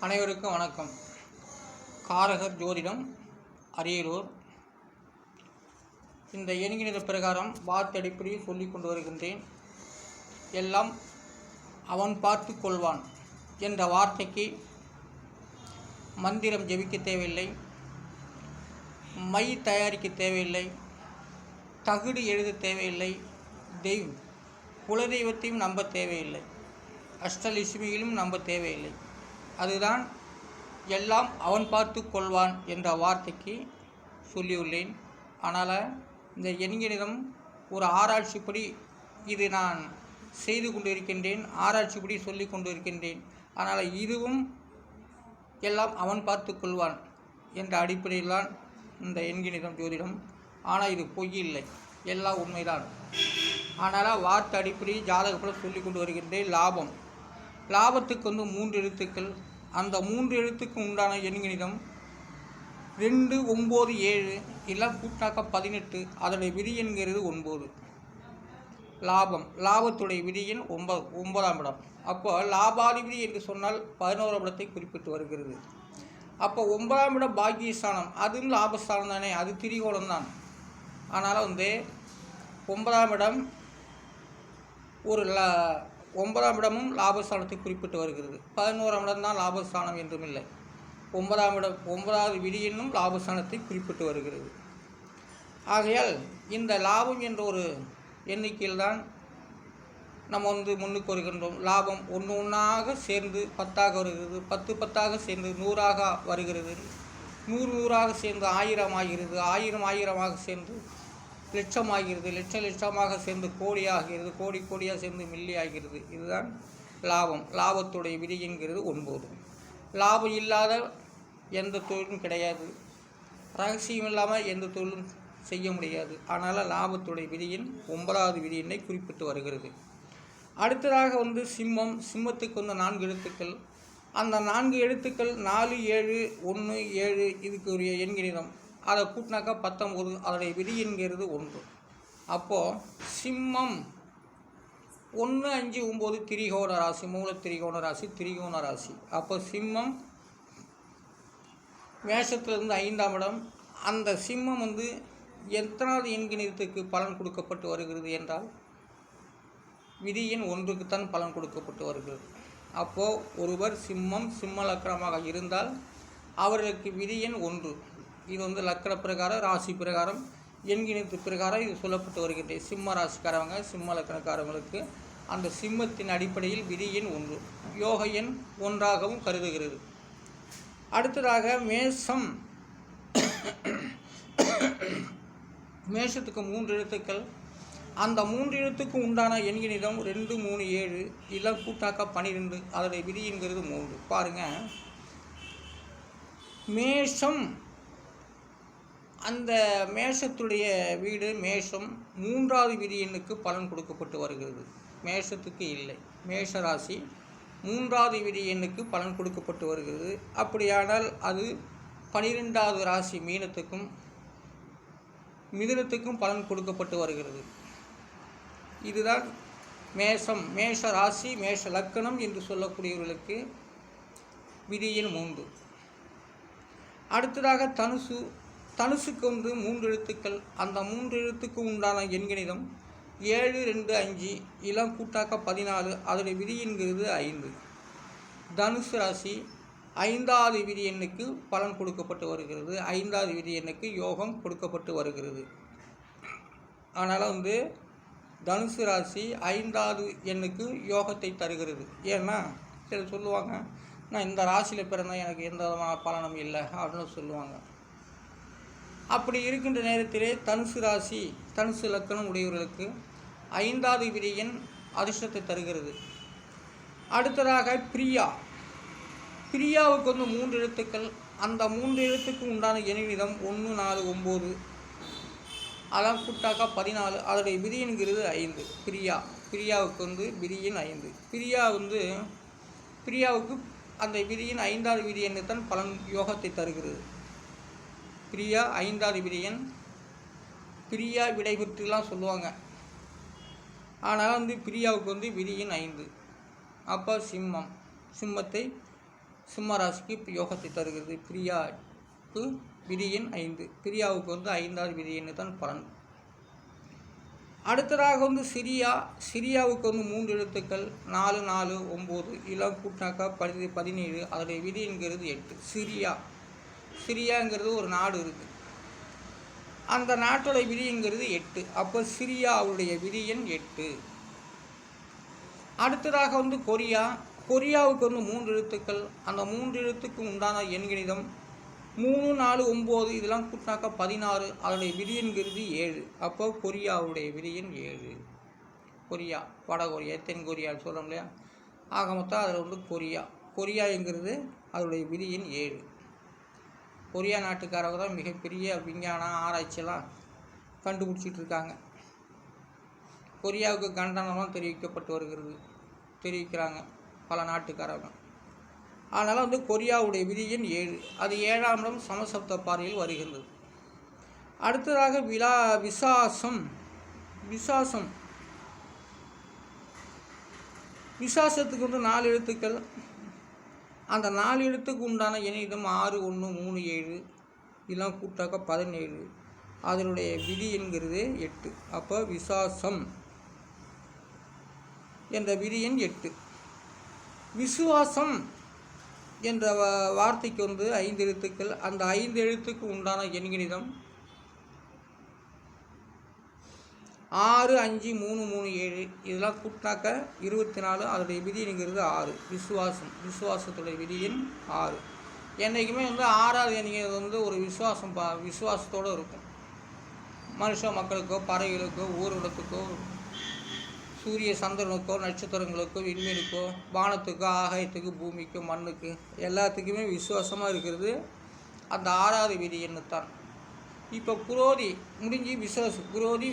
அனைவருக்கும் வணக்கம். காரகர் ஜோதிடம், அரியலூர். இந்த எண்கணித பிரகாரம் வார்த்தை அடிப்படையில் சொல்லிக் கொண்டு வருகின்றேன். எல்லாம் அவன் பார்த்து கொள்வான் என்ற வார்த்தைக்கு மந்திரம் ஜெபிக்க தேவையில்லை, மை தயாரிக்க தேவையில்லை, தகுடு எழுத தேவையில்லை, குலதெய்வத்தையும் நம்ப தேவையில்லை, அஷ்டலட்சுமியிலும் நம்ப தேவையில்லை. அதுதான் எல்லாம் அவன் பார்த்து கொள்வான் என்ற வார்த்தைக்கு சொல்லியுள்ளேன். ஆனால் இந்த எண்கணிதம் ஒரு ஆராய்ச்சிப்படி இது நான் செய்து கொண்டு இருக்கின்றேன், ஆராய்ச்சிப்படி சொல்லி கொண்டு இருக்கின்றேன். ஆனால் இதுவும் எல்லாம் அவன் பார்த்து கொள்வான் என்ற அடிப்படையில் தான் இந்த எண்கணிதம் ஜோதிடம். ஆனால் இது பொய் இல்லை, எல்லாம் உண்மைதான். ஆனால் வார்த்தை அடிப்படை ஜாதகப்பட சொல்லி கொண்டு வருகின்றேன். லாபத்துக்கு 3 எழுத்துக்கள். அந்த 3 எழுத்துக்கு உண்டான எண்கணிதம் 2, 9, 7 எல்லாம் கூட்டாக்க 18. அதனுடைய விதி என்கிறது 9. லாபத்துடைய விதி எண் 9ஆம் இடம். அப்போ லாபாதிபதி என்று சொன்னால் 11ஆம் இடத்தை குறிப்பிட்டு வருகிறது. அப்போ 9ஆம் இடம் பாக்கியஸ்தானம், அதுவும் லாபஸ்தானம் தானே, அது திரிகோணம் தான். ஆனால் 9ஆம் இடம் ஒரு 9ஆம் இடமும் லாபஸ்தானத்தை குறிப்பிட்டு வருகிறது. 11ஆம் இடம் தான் லாபஸ்தானம் என்றும் இல்லை. 9ஆம் இடம் 9வது விதி என்னும் லாபஸ்தானத்தை குறிப்பிட்டு வருகிறது. ஆகையால் இந்த லாபம் என்ற ஒரு எண்ணிக்கையில் தான் நம்ம முன்னுக்கு வருகின்றோம். லாபம் ஒன்றாக சேர்ந்து 10ஆக வருகிறது, 10 10ஆக சேர்ந்து 100ஆக வருகிறது, 100 100ஆக சேர்ந்து 1000 ஆகிறது, 1000 1000ஆக சேர்ந்து லட்சம் ஆகிறது, லட்சமாக சேர்ந்து கோடி ஆகிறது, கோடியாக சேர்ந்து மில்லி ஆகிறது. இதுதான் லாபத்துடைய விதி என்கிறது 9. லாபம் இல்லாத எந்த தொழிலும் கிடையாது, ரகசியம் இல்லாமல் எந்த தொழிலும் செய்ய முடியாது. ஆனால் லாபத்துடைய விதியின் 9வது விதி எண்ணை குறிப்பிட்டு வருகிறது. அடுத்ததாக சிம்மத்துக்கு 4 எழுத்துக்கள். அந்த 4 எழுத்துக்கள் 4 7 1 7 இதுக்குரிய எண்கணிதம். அதை கூட்டினாக்கா 19. அதனுடைய விதி என்கிறது 1. அப்போது சிம்மம் 1 5 9 திரிகோண ராசி, மூல திரிகோண ராசி. அப்போ சிம்மம் மேஷத்திலிருந்து 5ஆம் இடம். அந்த சிம்மம் எத்தனாவது எண்கணிதத்துக்கு பலன் கொடுக்கப்பட்டு வருகிறது என்றால் விதி எண் 1க்குத்தான் பலன் கொடுக்கப்பட்டு வருகிறது. அப்போது ஒருவர் சிம்ம லக்கணமாக இருந்தால் அவர்களுக்கு விதி எண் 1. இது லக்கண பிரகாரம், ராசி பிரகாரம், எண்கணித பிரகாரம் இது சொல்லப்பட்டு வருகின்றது. சிம்ம ராசிக்காரவங்க, சிம்ம லக்கணக்காரவங்களுக்கு அந்த சிம்மத்தின் அடிப்படையில் விதி எண் 1, யோக எண் 1ஆகவும் கருதுகிறது. அடுத்ததாக மேஷத்துக்கு 3 எழுத்துக்கள். அந்த 3 எழுத்துக்கு உண்டான எண்கணிதம் 2 3 7 எல்லாம் கூட்டாக்க 12. அதனுடைய விதி என்கிறது 3. பாருங்கள், மேஷம், அந்த மேஷத்துடைய வீடு மேஷம் 3வது விதி எண்ணுக்கு பலன் கொடுக்கப்பட்டு வருகிறது. மேஷத்துக்கு இல்லை, மேஷ ராசி 3வது விதி எண்ணுக்கு பலன் கொடுக்கப்பட்டு வருகிறது. அப்படியானால் அது 12வது ராசி மீனத்துக்கும் மிதுனத்துக்கும் பலன் கொடுக்கப்பட்டு வருகிறது. இதுதான் மேஷ ராசி, மேஷ லக்கணம் என்று சொல்லக்கூடியவர்களுக்கு விதி எண் 3. அடுத்ததாக தனுசுக்கு 3 எழுத்துக்கள். அந்த 3 எழுத்துக்கு உண்டான எண்கணிதம் 7 2 5 இளம் கூட்டாக்க 14. அதனுடைய விதி என்கிறது 5. தனுசு ராசி 5வது விதி எண்ணுக்கு பலன் கொடுக்கப்பட்டு வருகிறது. 5வது விதி எண்ணுக்கு யோகம் கொடுக்கப்பட்டு வருகிறது. ஆனால் தனுசு ராசி 5வது எண்ணுக்கு யோகத்தை தருகிறது. ஏன்னா சிலர் சொல்லுவாங்க, நான் இந்த ராசியில் பிறந்தால் எனக்கு எந்த விதமான பலனும் இல்லை அப்படின்னு சொல்லுவாங்க. அப்படி இருக்கின்ற நேரத்திலே தனுசு ராசி, தனுசு லக்கணம் உடையவர்களுக்கு 5வது விதி எண் அதிர்ஷ்டத்தை தருகிறது. அடுத்ததாக பிரியாவுக்கு 3 எழுத்துக்கள். அந்த 3 எழுத்துக்கு உண்டான எண்கணிதம் 1 4 9 அதான் கூட்டாக்கா 14. அதனுடைய விதி என்கிறது 5. பிரியாவுக்கு விதி எண் 5. பிரியாவுக்கு அந்த விதியின் 5வது விதி எண்ணு தான் பலன் யோகத்தை தருகிறது. பிரியா 5வது விதி எண். பிரியா விடைபெற்றுலாம் சொல்லுவாங்க. ஆனால் பிரியாவுக்கு விதி எண் 5. அப்போ சிம்மத்தை சிம்ம ராசிக்கு யோகத்தை தருகிறது. பிரியாவுக்கு விதி எண் 5. பிரியாவுக்கு 5வது விதி எண்ணு தான் பலன். அடுத்ததாக சிரியாவுக்கு 3 எழுத்துக்கள் 4 4 9 இதெல்லாம் கூட்டினாக்கா 17. அதோடைய விதி என்கிறது 8. சிரியாங்கிறது ஒரு நாடு இருக்குது. அந்த நாட்டோடைய விதிங்கிறது 8. அப்போ சிரியாவுடைய விதி எண் 8. அடுத்ததாக கொரியாவுக்கு 3 எழுத்துக்கள். அந்த 3 எழுத்துக்கு உண்டான எண்கணிதம் 3 4 9 இதெல்லாம் கூட்டினாக்கா 16. அதனுடைய விதி என்கிறது 7. அப்போ கொரியாவுடைய விதி எண் 7. கொரியா, வடகொரியா, தென்கொரியா சொல்கிறோம் இல்லையா? ஆக மொத்தம் அதில் கொரியாங்கிறது அதனுடைய விதி எண் 7. கொரியா நாட்டுக்காரங்க தான் மிகப்பெரிய விஞ்ஞான ஆராய்ச்சியெல்லாம் கண்டுபிடிச்சிட்டு இருக்காங்க. கொரியாவுக்கு கண்டனம்லாம் தெரிவிக்கிறாங்க பல நாட்டுக்காரங்க. அதனால் கொரியாவுடைய விதி எண் 7. அது 7ஆம் இடம் சமசப்த பார்வையில் வருகின்றது. அடுத்ததாக விசாசத்துக்கு 4 எழுத்துக்கள். அந்த 4 எழுத்துக்கு உண்டான எண்ணிடம் 6 1 3 7 இதெல்லாம் கூட்டாக்க 17. அதனுடைய விதி என்கிறது 8. அப்போ விசாசம் என்ற விதி எண் 8. விசுவாசம் என்ற வார்த்தைக்கு 5 எழுத்துக்கள். அந்த 5 எழுத்துக்கு உண்டான எண்கணிதம் 6 5 3 3 7 இதெல்லாம் கூட்டினாக்க 24. அதோடைய விதி என்கிறது 6. விசுவாசத்துடைய விதி எண் 6. என்றைக்குமே 6வது எண்ணிக்கிறது ஒரு விசுவாசத்தோடு இருக்கும். மனுஷ மக்களுக்கோ, பறவைகளுக்கோ, ஊர்வலத்துக்கோ, சூரிய சந்திரனுக்கோ, நட்சத்திரங்களுக்கோ, விண்மீனுக்கோ, வானத்துக்கோ, ஆகாயத்துக்கு, பூமிக்கோ, மண்ணுக்கு எல்லாத்துக்குமே விசுவாசமாக இருக்கிறது அந்த 6வது விதி எண்ணு தான். இப்போ குரோதி முடிஞ்சு குரோதி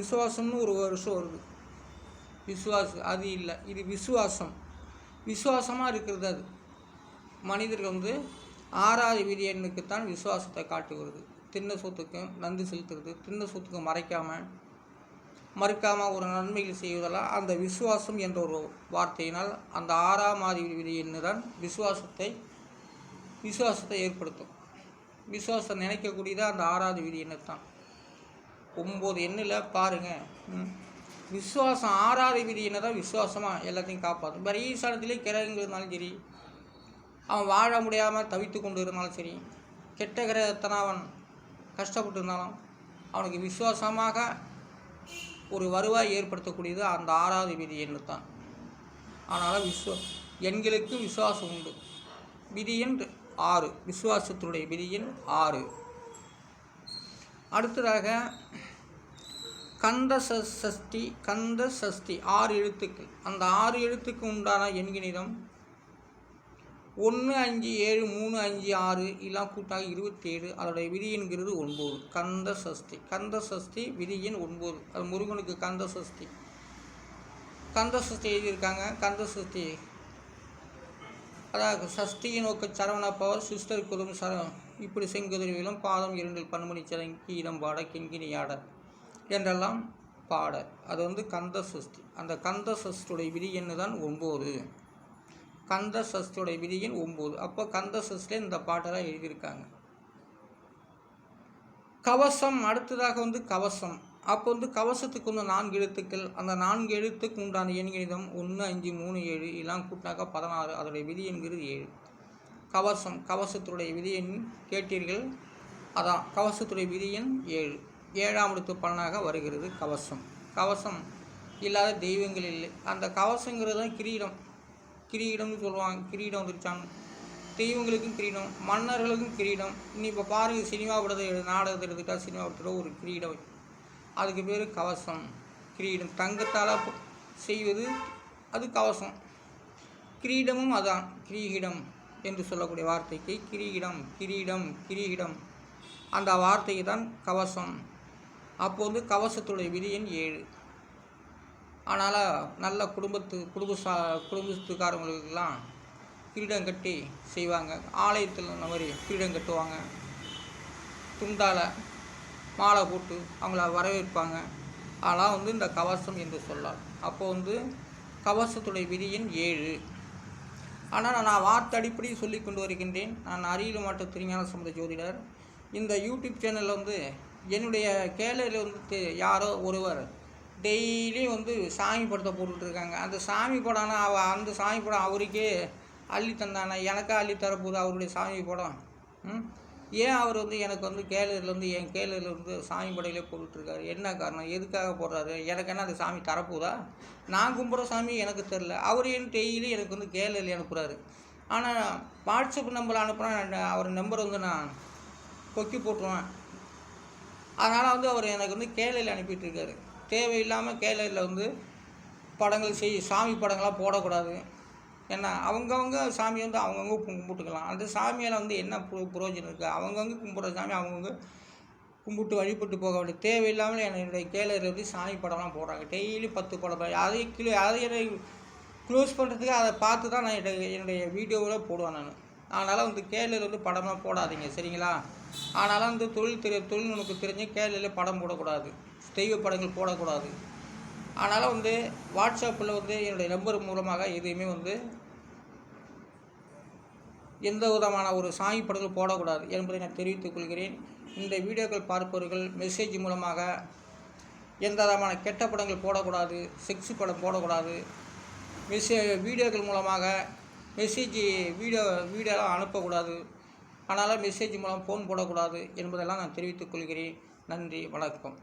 விசுவாசம்னு ஒரு வருஷம் வருது. அது இல்லை, இது விசுவாசமாக இருக்கிறது. அது மனிதர்கள் 6வது விதி எண்ணுக்குத்தான் விசுவாசத்தை காட்டு வருது. தின்ன சொத்துக்கும் நன்றி செலுத்துறது, தின்ன சொத்துக்கு மறுக்காமல் ஒரு நன்மைகள் செய்வதெல்லாம் அந்த விசுவாசம் என்ற ஒரு வார்த்தையினால் அந்த 6ஆம் விதி எண்ணு தான் விசுவாசத்தை ஏற்படுத்தும். விசுவாசம் நினைக்கக்கூடியதாக அந்த 6வது விதி எண்ணு தான். 9 எண்ணில் பாருங்கள், விசுவாசம் 6வது விதி என்ன தான் விசுவாசமாக எல்லாத்தையும் காப்பாற்றும். வேறு ஈசானத்திலே கிரகங்கள் இருந்தாலும் சரி, அவன் வாழ முடியாமல் தவித்து கொண்டு இருந்தாலும் சரி, கெட்ட கிரகத்தனை அவன் கஷ்டப்பட்டு இருந்தாலும் அவனுக்கு விசுவாசமாக ஒரு வருவாய் ஏற்படுத்தக்கூடியது அந்த 6வது விதி எண்ணு தான். அதனால் எண்களுக்கு விசுவாசம் உண்டு. விதி எண் 6. விசுவாசத்துடைய விதி எண் 6. அடுத்ததாக கந்த சஷ்டி 6 எழுத்துக்கள். அந்த 6 எழுத்துக்கு உண்டான எண்கணிதம் 1 5 7 3 5 6 இதெல்லாம் கூட்டாக 27. அதோடைய விதி என்கிறது 9. கந்த சஷ்டி விதி எண் 9. அது முருகனுக்கு கந்த சஷ்டி எழுதியிருக்காங்க. கந்த சஷ்டி அதாவது சஷ்டியை நோக்க சரவண பவர் சிஸ்டர் குதும் இப்படி செங்குதிரையிலும் பாதம் 2 பன்மணி சரங்கி இடம் பாட கிண்கிணியாட என்றெல்லாம் பாட. அது கந்த சஷ்டி. அந்த கந்த சஷ்டியுடைய விதி எண்ணு தான் 9. கந்த சஷ்டியுடைய விதி எண் 9. அப்போ கந்த சஷ்டியில் இந்த பாட்டெல்லாம் எழுதியிருக்காங்க. கவசம் அடுத்ததாக கவசம். அப்போ கவசத்துக்கு 4 எழுத்துக்கள். அந்த 4 எழுத்துக்கு உண்டான எண்கணிதம் 1 5 3 7 இதெல்லாம் கூட்டினாக்கா 16. அதோடைய விதி என்கிறது 7. கவசத்துடைய விதி எண் கேட்டீர்கள். அதான் கவசத்துடைய விதி எண் 7. 7ஆம் இடத்து பலனாக வருகிறது கவசம் இல்லாத தெய்வங்கள் இல்லை. அந்த கவசங்கிறது தான் கிரீடம்னு சொல்லுவாங்க. கிரீடம் வந்துருச்சாங்க. தெய்வங்களுக்கும் கிரீடம், மன்னர்களுக்கும் கிரீடம். இன்னும் இப்போ பாருங்கள், சினிமா படத்தை நாடகத்தை எடுத்துக்கிட்டால் சினிமா படத்தில் ஒரு கிரீடம், அதுக்கு பேர் கவசம். கிரீடம் தங்கத்தால் செய்வது அது கவசம். கிரீடமும் அதான் கிரீடம் என்று சொல்லக்கூடிய வார்த்தைக்கு கிரீடம் அந்த வார்த்தைக்கு தான் கவசம். அப்போது கவசத்துடைய விதி எண் 7. அதனால் நல்ல குடும்பத்துக்காரங்களுக்கெல்லாம் கிரீடம் கட்டி செய்வாங்க. ஆலயத்தில் இந்த மாதிரி கிரீடம் கட்டுவாங்க. துண்டால் மாலை போட்டு அவங்கள வரவேற்பாங்க. அதெல்லாம் இந்த கவசம் என்று சொல்லலாம். அப்போது கவசத்துடைய விதி எண் 7. ஆனால் நான் வார்த்தை அடிப்படை சொல்லி கொண்டு வருகின்றேன். நான் அரியலூர் மாவட்ட திருஞான சம்பந்த ஜோதிடர். இந்த யூடியூப் சேனலில் வந்து என்னுடைய கேலரியில் வந்து யாரோ ஒருவர் டெய்லியும் வந்து சாமி படத்தை போட்டுட்ருக்காங்க. அந்த சாமி படம்னா அந்த சாமி படம் அவருக்கே அள்ளி தந்தானே, எனக்கா அள்ளி தரப்போகுது அவருடைய சாமி படம்? ஏன் அவர் வந்து எனக்கு வந்து கேலரியில் வந்து என் கேலரியில் வந்து சாமி படையிலே போட்டுட்ருக்காரு? என்ன காரணம்? எதுக்காக போடுறாரு? எனக்கு என்ன அந்த சாமி தரப்போதா? நான் கும்பிட்ற சாமி எனக்கு தெரில. அவர் என் டெய்லி எனக்கு வந்து கேலரியில் அனுப்புகிறாரு. ஆனால் வாட்ஸ்அப் நம்பர் அனுப்புனா அவர் நம்பர் வந்து நான் கொக்கி போட்டுருவேன். அதனால் வந்து அவர் எனக்கு வந்து கேலரியில் அனுப்பிட்டுருக்காரு. தேவையில்லாமல் கேலரியில் வந்து படங்கள் சாமி படங்களாக போடக்கூடாது. ஏன்னா அவங்கவுங்க சாமி வந்து அவங்கவுங்க கும்பிட்டுக்கலாம். அந்த சாமியால் வந்து என்ன புரோஜனம் இருக்குது? அவங்கவுங்க கும்பிட்ற சாமி அவங்கவுங்க கும்பிட்டு வழிபட்டு போக வேண்டிய. தேவையில்லாமல் என்னுடைய கேலரியில் வந்து சாமி படம்லாம் போடுறாங்க. டெய்லி 10 படம். அதை என்னை க்ளோஸ் பண்ணுறதுக்கு அதை பார்த்து தான் நான் என்னுடைய வீடியோவில் போடுவேன் நான். அதனால் வந்து கேலரியில் வந்து படம்லாம் போடாதீங்க, சரிங்களா? அதனால் வந்து தொழில்நுட்பு தெரிஞ்சு கேலரியில் படம் போடக்கூடாது, தெய்வ படங்கள் போடக்கூடாது. அதனால் வந்து வாட்ஸ்அப்பில் வந்து என்னுடைய நம்பர் மூலமாக எதையுமே வந்து எந்த விதமான ஒரு சாமி படங்கள் போடக்கூடாது என்பதை நான் தெரிவித்துக் கொள்கிறேன். இந்த வீடியோக்கள் பார்ப்பவர்கள் மெசேஜ் மூலமாக எந்த விதமான கெட்ட படங்கள் போடக்கூடாது, செக்ஸ் படம் போடக்கூடாது, வீடியோக்கள் மூலமாக வீடியோலாம் அனுப்பக்கூடாது. அதனால் மெசேஜ் மூலம் ஃபோன் போடக்கூடாது என்பதெல்லாம் நான் தெரிவித்துக் கொள்கிறேன். நன்றி, வணக்கம்.